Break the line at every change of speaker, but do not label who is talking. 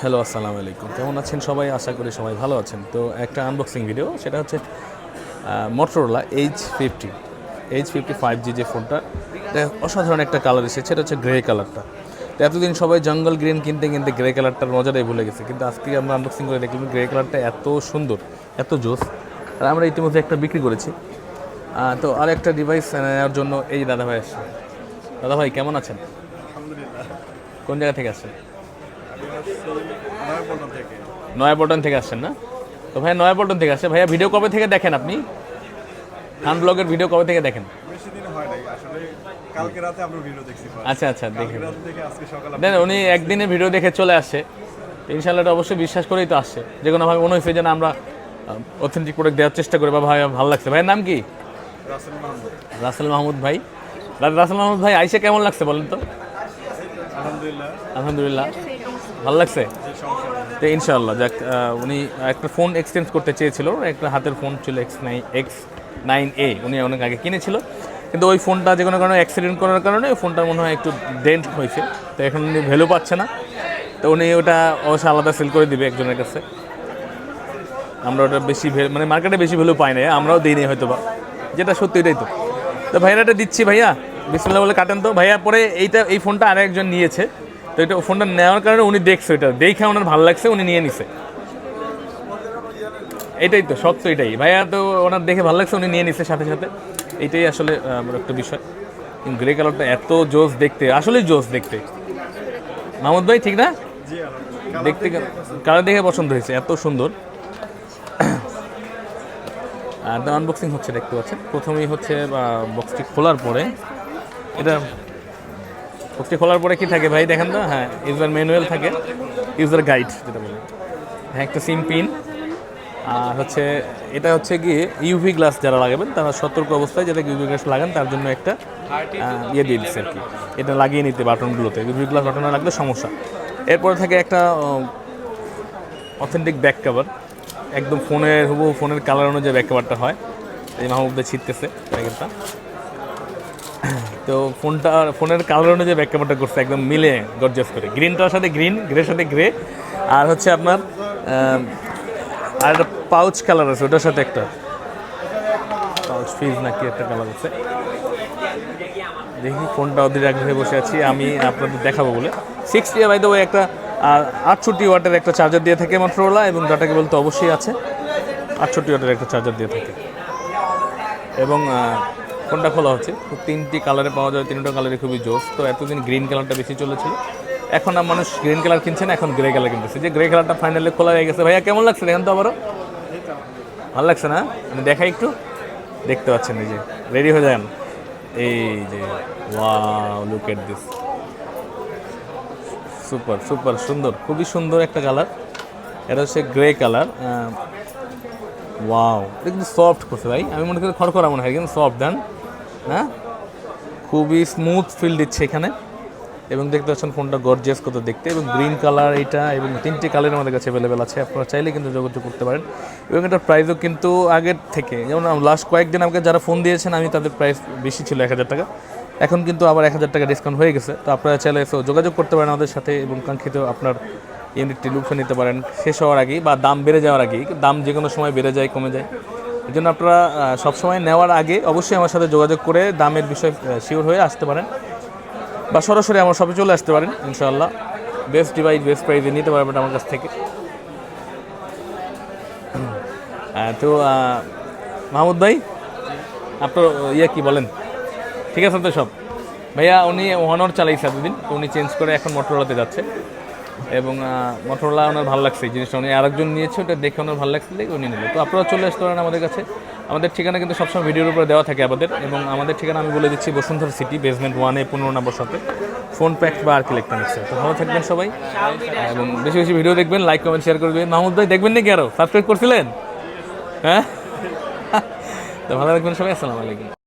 Hello, আসসালামু আলাইকুম। কেমন আছেন সবাই? আশা করি সবাই ভালো আছেন। তো একটা আনবক্সিং ভিডিও, সেটা হচ্ছে মোটরোলা H50 5G যে ফোনটা, এটা অসাধারণ একটা কালার এসেছে। এটা হচ্ছে গ্রে কালারটা। তো এতদিন সবাই জঙ্গল গ্রিন কিনতে কিনতে গ্রে কালারটার মজাটাই ভুলে গেছে, কিন্তু আজকে আমরা আনবক্সিং করে দেখলাম গ্রে কালারটা এত সুন্দর, এত জোস। আর আমরা ইতিমধ্যে একটা বিক্রি করেছি। তো আর একটা ডিভাইস নেওয়ার জন্য এই দাদাভাই আসছে। দাদাভাই কেমন আছেন?
আলহামদুলিল্লাহ।
কোন জায়গা থেকে আসছেন?
আমি আসছি নয়াপল্টন থেকে।
নয়াপল্টন থেকে আসছেন না? তো ভাইয়া নয়াপল্টন থেকে আসছে। ভাইয়া ভিডিও কবে থেকে দেখেন আপনি? খান ব্লগের ভিডিও কবে থেকে দেখেন?
বেশি দিন হয় নাই আসলে, কালকে রাতে আমরা ভিডিও দেখছি।
আচ্ছা আচ্ছা, দেখেন।
কালকে রাত থেকে আজকে সকালে
দেন উনি একদিনে ভিডিও দেখে চলে আসছে। ইনশাআল্লাহ এটা অবশ্যই বিশ্বাস করেই তো আসছে। যে কোনোভাবে মনে হয়েছে যেন আমরা অথেন্টিক প্রোডাক্ট দেওয়ার চেষ্টা করি, বা ভাই ভালো লাগছে। ভাইয়ের নাম কি?
রাসেল মাহমুদ।
রাসেল মাহমুদ ভাই। রাসেল মাহমুদ ভাই আইসে কেমন লাগছে বলেন তো?
আলহামদুলিল্লাহ।
আলহামদুলিল্লাহ, ভালো লাগছে।
যে সমস্যা নেই।
তো ইনশাআল্লাহ যাক, উনি একটা ফোন এক্সচেঞ্জ করতে চেয়েছিল। একটা হাতের ফোন ছিল X9A, উনি অনেক আগে কিনেছিল, কিন্তু ওই ফোনটা যে কোনো কারণে অ্যাক্সিডেন্ট করার কারণে ওই ফোনটার মনে হয় একটু ডেন্ট হয়েছে। তো এখন উনি ভ্যালু পাচ্ছে না। তো উনি ওটা অবশ্যই আলাদা সেল করে দিবে একজনের কাছে। আমরা ওটা বেশি মানে মার্কেটে বেশি ভ্যালু পাই না, আমরাও দিই নি হয়তো বা, যেটা সত্যি এটাই তো। তো ভাইয়াটা এটা দিচ্ছি। ভাইয়া বিসমিল্লাহ বলে কাটেন তো। ভাইয়া পরে এই ফোনটা আরেকজন নিয়েছে। তো এটা ফোনটা নেওয়ার কারণে উনি দেখছে, ওইটা দেখে ওনার ভালো লাগছে, উনি নিয়ে নিছে। এটাই তো সত্য, এটাই ভাইয়া। তো ওনার দেখে ভালো লাগছে, উনি নিয়ে নিছে সাথে সাথে। এটাই আসলে বড় একটা বিষয়। গ্রে কালারটা এত জোস দেখতে, আসলেই জোস দেখতে। মাহমুদ ভাই ঠিক না?
জি আলহামদুলিল্লাহ।
দেখতে কালার দেখে পছন্দ হয়েছে, এত সুন্দর। আর আনবক্সিং হচ্ছে, দেখতে পাচ্ছেন। প্রথমেই হচ্ছে বক্সটি খোলার পরে, এটা বক্সটি খোলার পরে কি থাকে ভাই দেখেন তো? হ্যাঁ, ইউজার ম্যানুয়াল থাকে, ইউজার গাইড যেটা বলে। হ্যাঁ, একটা সিম পিন। আর হচ্ছে এটা হচ্ছে গিয়ে ইউভি গ্লাস যারা লাগাবেন তারা সতর্ক অবস্থায় যাতে ইউভি গ্লাস লাগান তার জন্য একটা ইয়ে দিয়ে দিচ্ছে আর কি। এটা লাগিয়ে নিতে বাটনগুলোতে, ইউভি গ্লাস বাটন না লাগলে সমস্যা। এরপরে থাকে একটা অথেন্টিক ব্যাক কভার, একদম ফোনের কালার অনুযায়ী ব্যাক কভারটা হয়। এই মাহমুদে ছিটতেছে প্যাকেটটা। তো ফোনের কালার অনুযায়ী ব্যাক কভারটা করছে, একদম মিলে গর্জাস করে। গ্রিনটার সাথে গ্রিন, গ্রের সাথে গ্রে। আর হচ্ছে আপনার আর একটা পাউচ কালার আছে, ওটার সাথে একটা পাউচ ফিজ নাকি একটা কালার আছে। দেখি, ফোনটা অধীর আগ্রহে বসে আছি আমি আপনাদের দেখাবো বলে। 60 বাই দ্য ওয়ে একটা 68 ওয়াটের একটা চার্জার দিয়ে থাকে মোটরোলা, এবং ডাটা কেবল তো অবশ্যই আছে। 68 ওয়াটের একটা চার্জার দিয়ে থাকে। এবং ফোনটা খোলা হচ্ছে, 3টি কালারে পাওয়া যায়, 3টা কালারে খুবই জোস। তো এতদিন গ্রিন কালারটা বেশি চলেছিল, এখন আর মানুষ গ্রিন কালার কিনছে না, এখন গ্রে কালার কিনতেছে। যে গ্রে কালারটা ফাইনালি খোলা হয়ে গেছে। ভাইয়া কেমন লাগছে দেখেন তো আবারও? ভালো লাগছে না? মানে দেখাই একটু, দেখতে পাচ্ছেন এই যে রেডি হয়ে যান। এই যে wow, look at this, super super সুন্দর, খুবই সুন্দর একটা কালার। এটা হচ্ছে গ্রে কালার। ওয়াও, এটা কিন্তু সফট করছে ভাই, আমি মনে করি খড়খড়া মনে হয়, কিন্তু সফট দেন। হ্যাঁ, খুবই স্মুথ ফিল দিচ্ছে এখানে। এবং দেখতে পাচ্ছেন ফোনটা গর্জিয়াস কত দেখতে। এবং গ্রিন কালার এটা, এবং 3টি কালার আমাদের কাছে অ্যাভেলেবেল আছে, আপনারা চাইলে কিন্তু যোগাযোগ করতে পারেন। এবং এটার প্রাইসও কিন্তু আগের থেকে, যেমন লাস্ট কয়েকদিন আমাকে যারা ফোন দিয়েছেন, আমি তাদের প্রাইস বেশি ছিল 1000 টাকা, এখন কিন্তু আবার 1000 টাকা ডিসকাউন্ট হয়ে গেছে। তো আপনারা চাইলে যোগাযোগ করতে পারেন আমাদের সাথে, এবং কাঙ্ক্ষিত আপনার ইউনিটটি লুপে নিতে পারেন শেষ হওয়ার আগেই, বা দাম বেড়ে যাওয়ার আগেই। দাম যে কোনো সময় বেড়ে যায়, কমে যায়। এই জন্য আপনারা সবসময় নেওয়ার আগে অবশ্যই আমার সাথে যোগাযোগ করে দামের বিষয় শিওর হয়ে আসতে পারেন, বা সরাসরি আমার শপে চলে আসতে পারেন। ইনশাআল্লাহ বেস্ট ডিভাইস বেস্ট প্রাইসে নিতে পারবেন আমার কাছ থেকে। তো মাহমুদ ভাই, আপনার কি বলেন? ঠিক আছে তো সব? ভাইয়া উনি অনর চালাইছে এতদিন, তো উনি চেঞ্জ করে এখন মোটরোলাতে যাচ্ছে। এবং মোটরোলা ওনার ভালো লাগছে এই জিনিসটা, উনি আরেকজন নিয়েছে, ওটা দেখে ওনার ভালো লাগছে, দেখে উনি নিল। তো আপনারা চলে আসতে পারেন আমাদের কাছে। আমাদের ঠিকানা কিন্তু সবসময় ভিডিওর উপরে দেওয়া থাকে আমাদের, এবং আমাদের ঠিকানা আমি বলে দিচ্ছি, বসুন্ধরা সিটি, বেসমেন্ট 1-এ 15 নম্বর শপে, ফোন প্যাক বা আর্ক ইলেকট্রনিক্সে। তো ভালো থাকবেন সবাই, এবং বেশি বেশি ভিডিও দেখবেন, লাইক কমেন্ট শেয়ার করবেন। মাহমুদ ভাই দেখবেন নাকি আরও? সাবস্ক্রাইব করছিলেন? হ্যাঁ। তো ভালো থাকবেন সবাই, আসসালামু আলাইকুম।